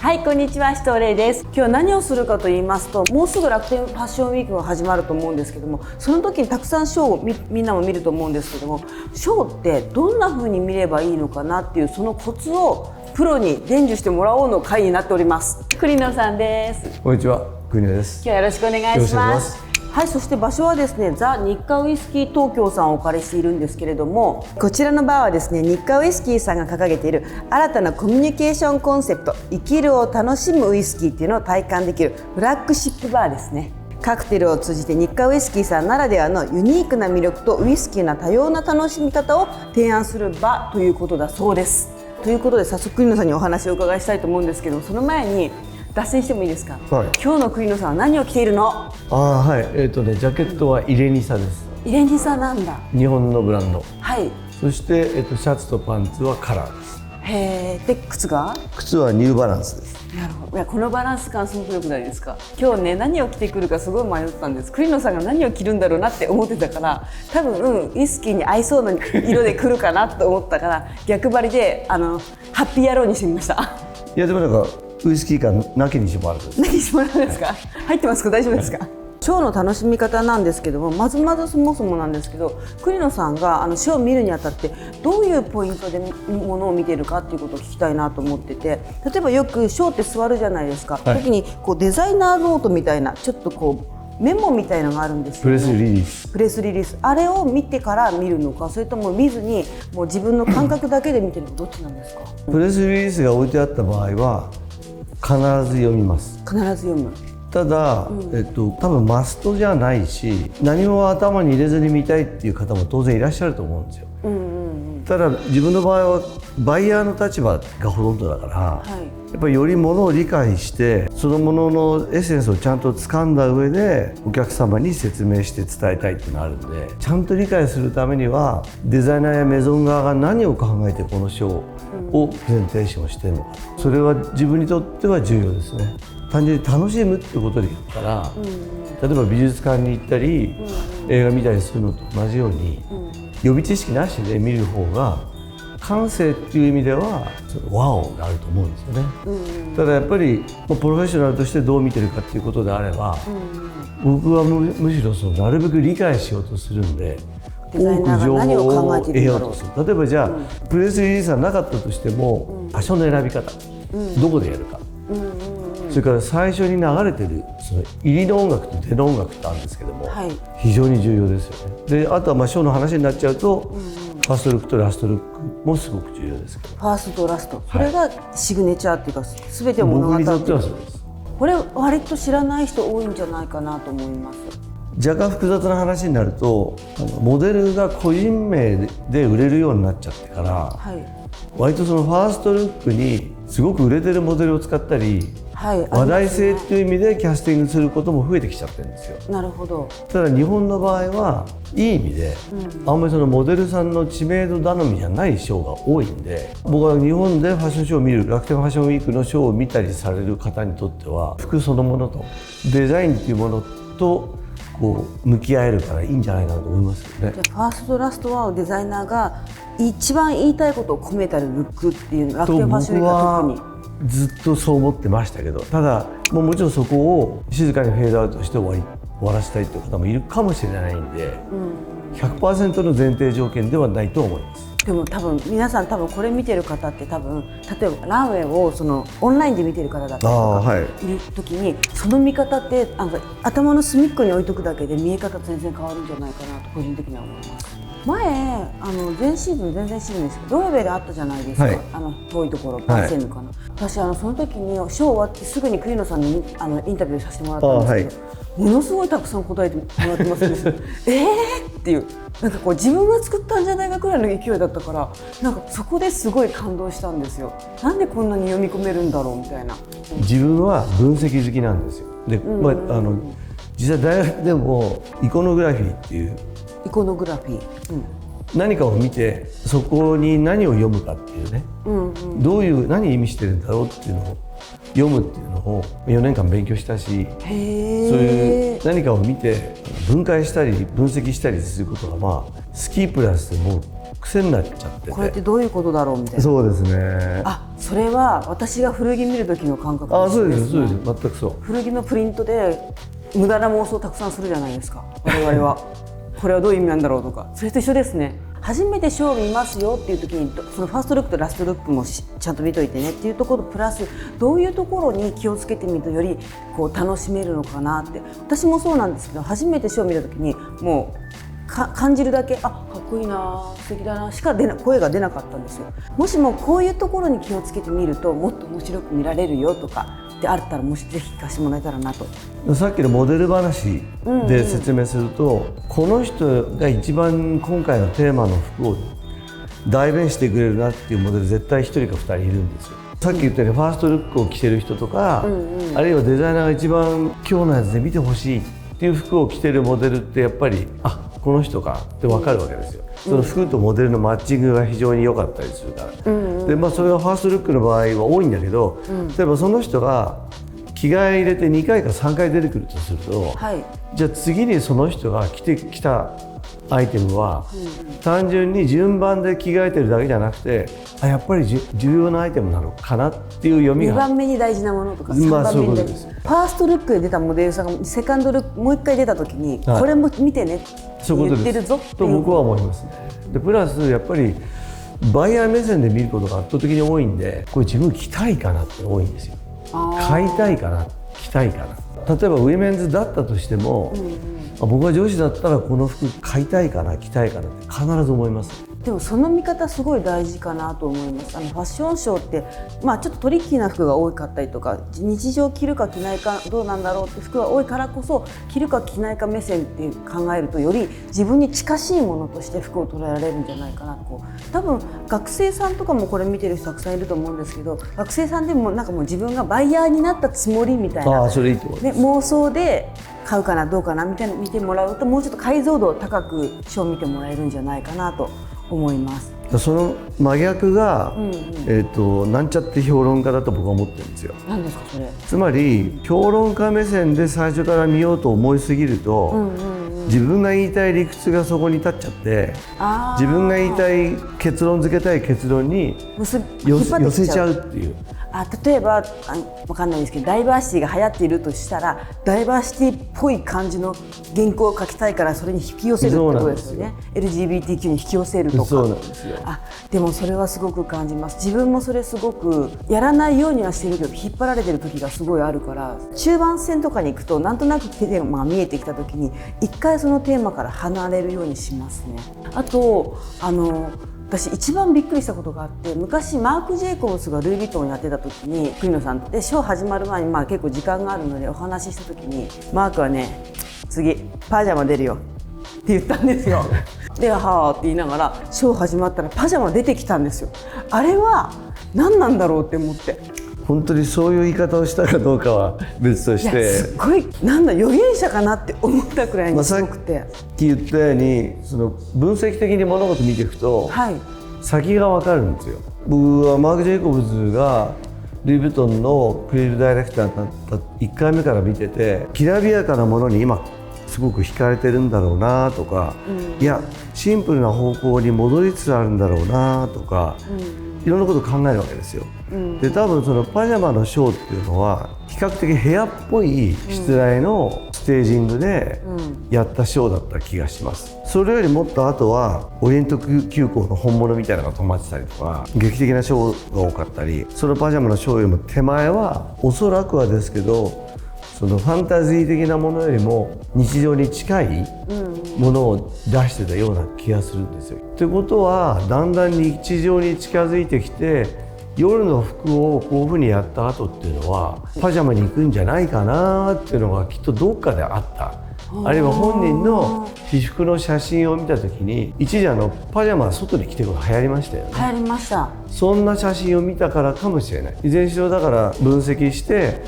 はい、こんにちは、シトレイです。今日何をするかと言いますと、もうすぐ楽天ファッションウィークが始まると思うんですけども、その時にたくさんショーをみんなも見ると思うんですけども、ショーってどんな風に見ればいいのかなっていうそのコツをプロに伝授してもらおうの会になっております。栗野さんです。こんにちは、栗野です。今日はよろしくお願いします。はい、そして場所はですね、ザ・日課ウイスキー東京さんをお借りしているんですけれども、こちらのバーはですね、日課ウイスキーさんが掲げている新たなコミュニケーションコンセプト、生きるを楽しむウイスキーっていうのを体感できるフラッグシップバーですね。カクテルを通じて日課ウイスキーさんならではのユニークな魅力とウイスキーな多様な楽しみ方を提案する場ということだそうです。ということで早速栗野さんにお話をお伺いしたいと思うんですけど、その前に脱線してもいいですか。はい、今日の栗野さんは何を着ているの？はい、ジャケットはイレニサです。イレニサなんだ。日本のブランド。はい。そして、シャツとパンツはカラーです。へえ。で、靴はニューバランスです。なるほど。いや、このバランス感すごく良くないですか。今日ね、何を着てくるかすごい迷ったんです。栗野さんが何を着るんだろうなって思ってたから、多分、ウイスキーに合いそうな色で来るかなと思ったから逆張りでハッピー野郎にしてみました。いや、でもなんかウイスキー感なきにしもあるです。なきにしもあるんですか。入ってますか。大丈夫ですか。ショーの楽しみ方なんですけども、まずそもそもなんですけど、栗野さんがショーを見るにあたってどういうポイントでものを見ているかっていうことを聞きたいなと思ってて、例えばよくショーって座るじゃないですか、はい、時にこうデザイナーノートみたいなちょっとこうメモみたいのがあるんですよ、ね、プレスリリースあれを見てから見るのか、それとも見ずにもう自分の感覚だけで見てるのか、どっちなんですか。プレスリリースが置いてあった場合は必ず読みます。必ず読む。ただ、多分マストじゃないし、何も頭に入れずに見たいっていう方も当然いらっしゃると思うんですよ。ただ自分の場合はバイヤーの立場がほとんどだから、はい、やっぱりよりものを理解してそのもののエッセンスをちゃんと掴んだ上でお客様に説明して伝えたいっていうのがあるので、ちゃんと理解するためにはデザイナーやメゾン側が何を考えてこのショーをプレゼンテーションしてるのか、それは自分にとっては重要ですね。単純に楽しむってことで言ったら、例えば美術館に行ったり、映画見たりするのと同じように、予備知識なしで見る方が感性っていう意味ではワオがあると思うんですよね。ただやっぱりプロフェッショナルとしてどう見てるかっていうことであれば、僕はむしろなるべく理解しようとするんで、多く情報を得ようとする。例えばじゃあ、プレスリリースがなかったとしても、場所の選び方、どこでやるか、それから最初に流れてるその入りの音楽と出の音楽ってあるんですけども、はい、非常に重要ですよね。で、あとはショーの話になっちゃうと、ファーストルックとラストルックもすごく重要ですけど、ファーストとラスト、それがシグネチャーっていうか、全てを物語っている。僕にとってはそうです。これ割と知らない人多いんじゃないかなと思います。若干複雑な話になると、モデルが個人名で売れるようになっちゃってから、はい、割とそのファーストルックにすごく売れてるモデルを使ったり、はい、話題性っていう意味でキャスティングすることも増えてきちゃってるんですよ。なるほど。ただ日本の場合はいい意味で、あんまりそのモデルさんの知名度頼みじゃないショーが多いんで、僕は日本でファッションショーを見る、楽天ファッションウィークのショーを見たりされる方にとっては、服そのものとデザインっていうものとこう向き合えるからいいんじゃないかなと思いますよね。じゃあファーストラストはデザイナーが一番言いたいことを込めたルックっていうの楽天ファッションウィークは特にずっとそう思ってましたけど、ただもちろんそこを静かにフェードアウトして終わらせたいという方もいるかもしれないんで、100% の前提条件ではないと思います。でも多分皆さんこれ見てる方って例えばランウェイをオンラインで見てる方だったりとかいる時に、その見方って頭の隅っこに置いとくだけで見え方全然変わるんじゃないかなと個人的には思います。前前シーズン全然シーズンですけどロエベであったじゃないですか、はい、遠いところパーセンヌかな、はい、私その時にショー終わってすぐに栗野さんにインタビューさせてもらったんですけど、はい、ものすごいたくさん答えてもらってますね。っていうなんかこう自分が作ったんじゃないかくらいの勢いだったから、なんかそこですごい感動したんですよ。なんでこんなに読み込めるんだろうみたいな。自分は分析好きなんですよ。で、実際大学でもイコノグラフィーっていうイコノグラフィー、何かを見てそこに何を読むかっていうね、どういう何意味してるんだろうっていうのを読むっていうのを4年間勉強したし、そういう何かを見て分解したり分析したりすることが好きプラスもう癖になっちゃってて、これってどういうことだろうみたいな。そうですね。それは私が古着見る時の感覚ですね。そうですそうです、全くそう。古着のプリントで無駄な妄想をたくさんするじゃないですか、我々は。これはどういう意味なんだろうとか、それと一緒ですね。初めてショーを見ますよっていう時にそのファーストルックとラストルックもちゃんと見といてねっていうところプラスどういうところに気をつけてみるとよりこう楽しめるのかなって。私もそうなんですけど、初めてショーを見た時にもう感じるだけかっこいいな素敵だなしか声が出なかったんですよ。もしもこういうところに気をつけてみるともっと面白く見られるよとかであったら、もしぜひ聞かせてもらえたらなと。さっきのモデル話で説明すると、この人が一番今回のテーマの服を代弁してくれるなっていうモデル絶対1人か2人いるんですよ。さっき言ったようにファーストルックを着てる人とか、あるいはデザイナーが一番今日のやつで見てほしいっていう服を着てるモデルってやっぱりこの人かって分かるわけですよ。その服とモデルのマッチングが非常に良かったりするから、でそれはファーストルックの場合は多いんだけど、例えばその人が着替え入れて2回か3回出てくるとすると、じゃあ次にその人が着てきたアイテムは、単純に順番で着替えてるだけじゃなくてやっぱり重要なアイテムなのかなっていう読みが2番目に大事なものとか3番目に大事な、ファーストルックで出たモデルさんがセカンドルックもう1回出た時に、これも見てねって言ってるぞっていうと僕は思いますね。でプラスやっぱりバイヤー目線で見ることが圧倒的に多いんで、これ自分着たいかなって多いんですよ。買いたいかな着たいかな。例えばウィメンズだったとしても、僕が上司だったらこの服買いたいかな着たいかなって必ず思います。でもその見方すごい大事かなと思います。ファッションショーってちょっとトリッキーな服が多かったりとか、日常着るか着ないかどうなんだろうって服が多いからこそ、着るか着ないか目線って考えるとより自分に近しいものとして服を捉えられるんじゃないかなと。多分学生さんとかもこれ見てる人たくさんいると思うんですけど、学生さんでももう自分がバイヤーになったつもりみたいな、それいいと思います。妄想で買うかなどうかなみたいな見てもらうと、もうちょっと解像度を高くショーを見てもらえるんじゃないかなと思います。その真逆が、なんちゃって評論家だと僕は思ってるんですよ。何ですかそれ。つまり評論家目線で最初から見ようと思いすぎると、自分が言いたい理屈がそこに立っちゃって、自分が言いたい結論付けたい結論に寄せちゃうっていう。例えば分かんないですけど、ダイバーシティが流行っているとしたら、ダイバーシティっぽい感じの原稿を書きたいからそれに引き寄せるってことですよね。LGBTQ に引き寄せるとか。そうなんですよ。でもそれはすごく感じます。自分もそれすごくやらないようにはしてるけど、引っ張られてる時がすごいあるから、中盤戦とかに行くとなんとなくテーマが見えてきた時に一回そのテーマから離れるようにしますね。あと私一番びっくりしたことがあって、昔マーク・ジェイコブスがルイ・ヴィトンをやってた時に、栗野さんでショー始まる前に結構時間があるのでお話しした時に、マークはね次パジャマ出るよって言ったんですよ。ではーって言いながらショー始まったらパジャマ出てきたんですよ。あれは何なんだろうって思って。本当にそういう言い方をしたかどうかは別として、すごい預言者かなって思ったくらいにすごくて、さっき言ったように分析的に物事見ていくと、先が分かるんですよ。僕はマーク・ジェイコブズがルイ・ヴィトンのクリエイティブダイレクターになった1回目から見てて、きらびやかなものに今すごく惹かれてるんだろうなとか、いやシンプルな方向に戻りつつあるんだろうなとか、いろんなことを考えるわけですよ。で多分そのパジャマのショーっていうのは比較的部屋っぽい室内のステージングでやったショーだった気がします。それよりもっとあとはオリエント急行の本物みたいなのが止まってたりとか、劇的なショーが多かったり、そのパジャマのショーよりも手前はおそらくはですけど、そのファンタジー的なものよりも日常に近いものを出してたような気がするんですよ。ということはだんだん日常に近づいてきて、夜の服をこういうふうにやった後っていうのはパジャマに行くんじゃないかなっていうのがきっとどっかであった。あるいは本人の私服の写真を見た時に、一時パジャマは外に着てるのが流行りましたよね。流行りました。そんな写真を見たからかもしれない。いずれにしろだから分析して、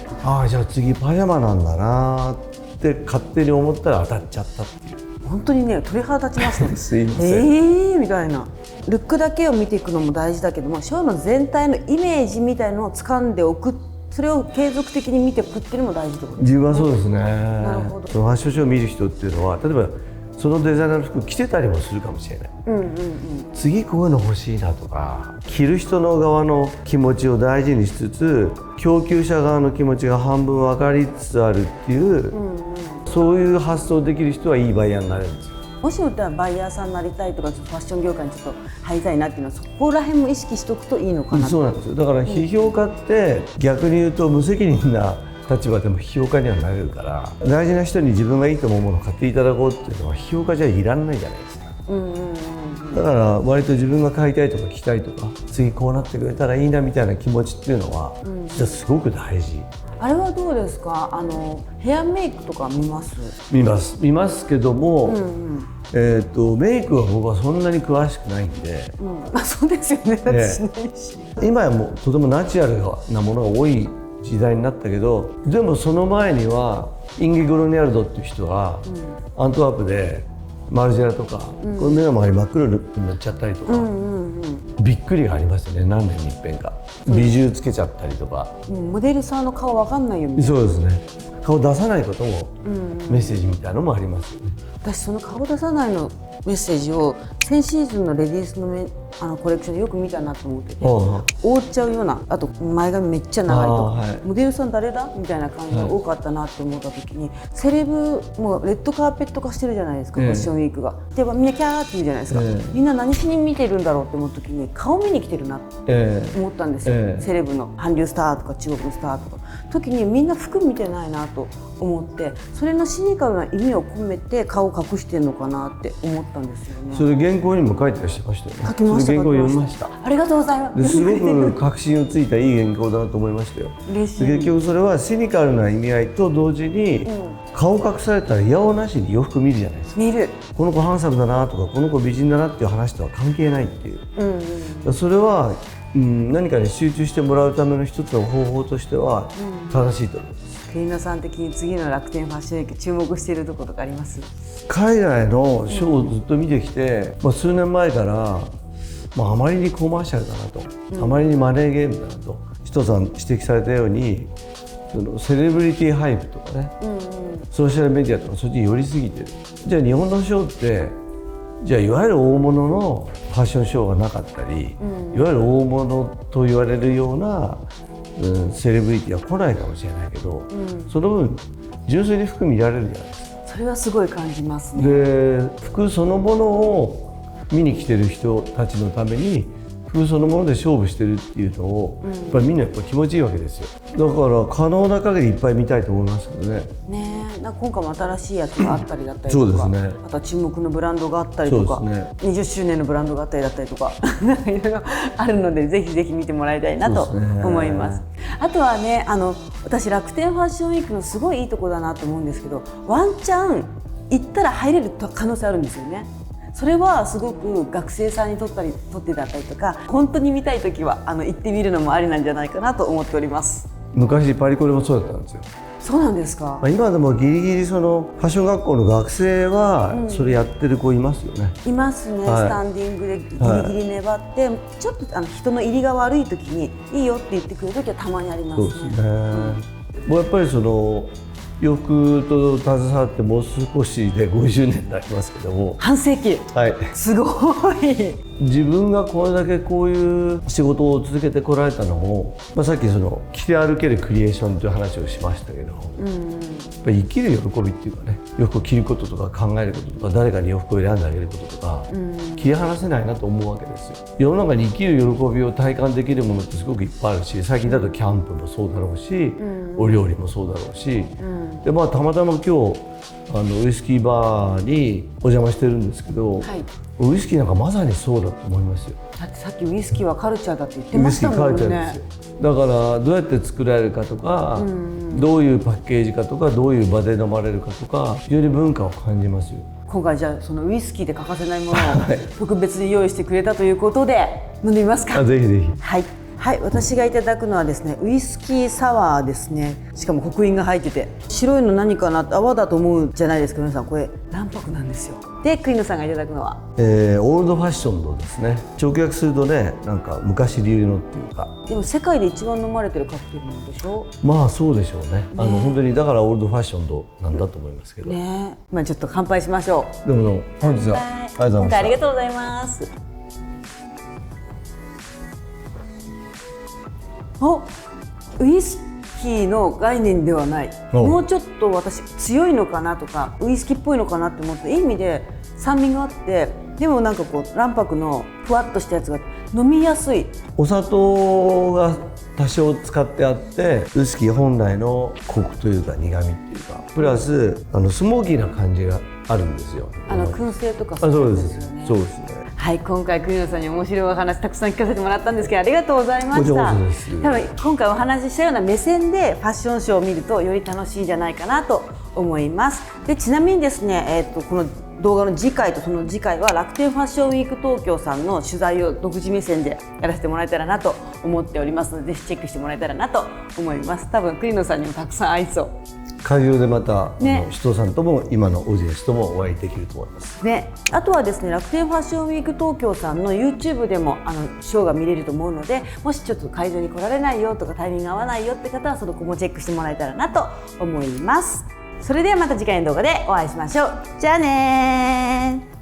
じゃあ次パジャマなんだなって勝手に思ったら当たっちゃったっていう。本当にね鳥肌立ちますねすいません、みたいな。ルックだけを見ていくのも大事だけども、ショーの全体のイメージみたいのを掴んでおく、それを継続的に見ておくっていうのも大事ってことですね。自分はそうですね。なるほど。そのファッションショーを見る人っていうのは、例えばそのデザイナーの服着てたりもするかもしれない、次こういうの欲しいなとか、着る人の側の気持ちを大事にしつつ供給者側の気持ちが半分分かりつつあるっていう、そういう発想できる人はいいバイヤーになれるんですよ。もしもバイヤーさんになりたいとか、ファッション業界にちょっと入りたいなっていうのは、そこら辺も意識しておくといいのかな。そうなんですよ。だから批評家って逆に言うと無責任な立場でも批評家にはなれるから、大事な人に自分がいいと思うものを買っていただこうっていうのは批評家じゃいらないじゃないですか。だから割と自分が買いたいとか着たいとか、次こうなってくれたらいいなみたいな気持ちっていうのは、実はすごく大事。あれはどうですか？ヘアメイクとか見ます？見ますけども、メイクは僕はそんなに詳しくないんで、そうですよね。だってしないし。今はもうとてもナチュラルなものが多い時代になったけど、でもその前にはインゲ・グロニャルドっていう人は、アントワープでマルジェラとか、この目の周り真っ黒になっちゃったりとか、びっくりがありますよね。何年に一遍か美獣つけちゃったりとか、モデルさんの顔わかんないよみたいな。そうですね。顔出さないこともメッセージみたいなのもありますよね。私その顔出さないのメッセージを先シーズンのレディースのコレクションでよく見たなと思ってて、覆っちゃうような、あと前髪めっちゃ長いとか、モデルさん誰だみたいな感じが多かったなって思った時に、セレブもうレッドカーペット化してるじゃないですか、ファッションウィークが。でみんなキャーって言うじゃないですか、みんな何しに見てるんだろうって思った時に、顔見に来てるなって思ったんですよ、セレブの韓流スターとか中国のスターとか時にみんな服見てないなと思って、それのシニカルな意味を込めて顔を隠してるのかなって思ったんですよね。それ原稿にも書いてらっしゃいましたよね。書きました。原稿読みました。ありがとうございます。すごく確信をついたいい原稿だなと思いましたよ。嬉しい。結局それはシニカルな意味合いと同時に、顔隠されたらいやおなしに洋服見るじゃないですか。見る。この子ハンサムだなとか、この子美人だなっていう話とは関係ないっていう、それは、何かに集中してもらうための一つの方法としては正しいと思います。ケリナさん的に次の楽天ファッションウィーク注目しているところとかあります？海外のショーをずっと見てきて、数年前から、あまりにコマーシャルだなと、あまりにマネーゲームだなと、人さん指摘されたように、そのセレブリティハイプとかね、ソーシャルメディアとかそっちに寄りすぎてる。じゃあ日本のショーって、じゃあいわゆる大物のファッションショーがなかったり、いわゆる大物と言われるような、セレブリティは来ないかもしれないけど、その分純粋に服見られるじゃないですか。それはすごい感じますね。で、服そのものを見に来てる人たちのために服そのもので勝負してるっていうのを、やっぱりみんなやっぱ気持ちいいわけですよ。だから可能な限りいっぱい見たいと思いますけどね。なんか今回も新しいやつがあったりだったりそとか、うですね、あとは注目のブランドがあったりとか、20周年のブランドがあったりだったりとかなんかいろいろあるので、ぜひぜひ見てもらいたいなと思います。あとはね、私楽天ファッションウィークのすごいいいところだなと思うんですけど、ワンチャン行ったら入れる可能性あるんですよね。それはすごく学生さんにとってだったりとか、本当に見たいときは行ってみるのもありなんじゃないかなと思っております。昔パリコレもそうだったんですよ。そうなんですか。今でもギリギリそのファッション学校の学生はそれやってる子いますよね。いますね、スタンディングでギリギリ粘って、ちょっと人の入りが悪い時にいいよって言ってくれる時はたまにありますね。そうですね。もうやっぱりその洋服と携わってもう少しで50年になりますけども、半世紀、すごい。自分がこれだけこういう仕事を続けてこられたのも、さっきその着て歩けるクリエーションという話をしましたけど、やっぱり生きる喜びっていうかね、洋服を着ることとか考えることとか、誰かに洋服を選んであげることとか、切り離せないなと思うわけですよ。世の中に生きる喜びを体感できるものってすごくいっぱいあるし、最近だとキャンプもそうだろうし、お料理もそうだろうし、でたまたま今日ウイスキーバーにお邪魔してるんですけど、ウイスキーなんかまさにそうだと思いますよ。だってさっきウイスキーはカルチャーだって言ってましたもんね。ウイスキーカルチャーですよ。だからどうやって作られるかとか、どういうパッケージかとか、どういう場で飲まれるかとか、非常に文化を感じますよ。今回じゃあそのウイスキーで欠かせないものを特別に用意してくれたということで飲んでみますか。ぜひぜひ。はい。はい、私がいただくのはですね、ウイスキーサワーですね。しかも刻印が入ってて、白いの何かなって泡だと思うじゃないですか皆さん。これ卵白なんですよ。で栗野さんがいただくのは、オールドファッションのですね、直訳するとね、なんか昔流のっていうか、でも世界で一番飲まれてるカクテルなんでしょ。まあそうでしょうね。本当にだからオールドファッションドなんだと思いますけどね。まあちょっと乾杯しましょう。でも本日はありがとうございました。ありがとうございます。ウイスキーの概念ではない。もうちょっと私強いのかなとかウイスキーっぽいのかなって思っていい意味で酸味があって、でもなんかこう卵白のふわっとしたやつが飲みやすい。お砂糖が多少使ってあってウイスキー本来のコクというか苦味っていうかプラススモーキーな感じがあるんですよ。燻製とかそうですよね。そうですね。はい、今回栗野さんに面白いお話たくさん聞かせてもらったんですけどありがとうございました。多分今回お話ししたような目線でファッションショーを見るとより楽しいんじゃないかなと思います。でちなみにですね、この動画の次回とその次回は楽天ファッションウィーク東京さんの取材を独自目線でやらせてもらえたらなと思っておりますのでぜひチェックしてもらえたらなと思います。多分栗野さんにもたくさん合いそう。会場でまた、人さんとも今のオーディエンスともお会いできると思います。ね、あとはですね楽天ファッションウィーク東京さんの YouTube でもショーが見れると思うので、もしちょっと会場に来られないよとかタイミング合わないよって方はその子もチェックしてもらえたらなと思います。それではまた次回の動画でお会いしましょう。じゃあねー。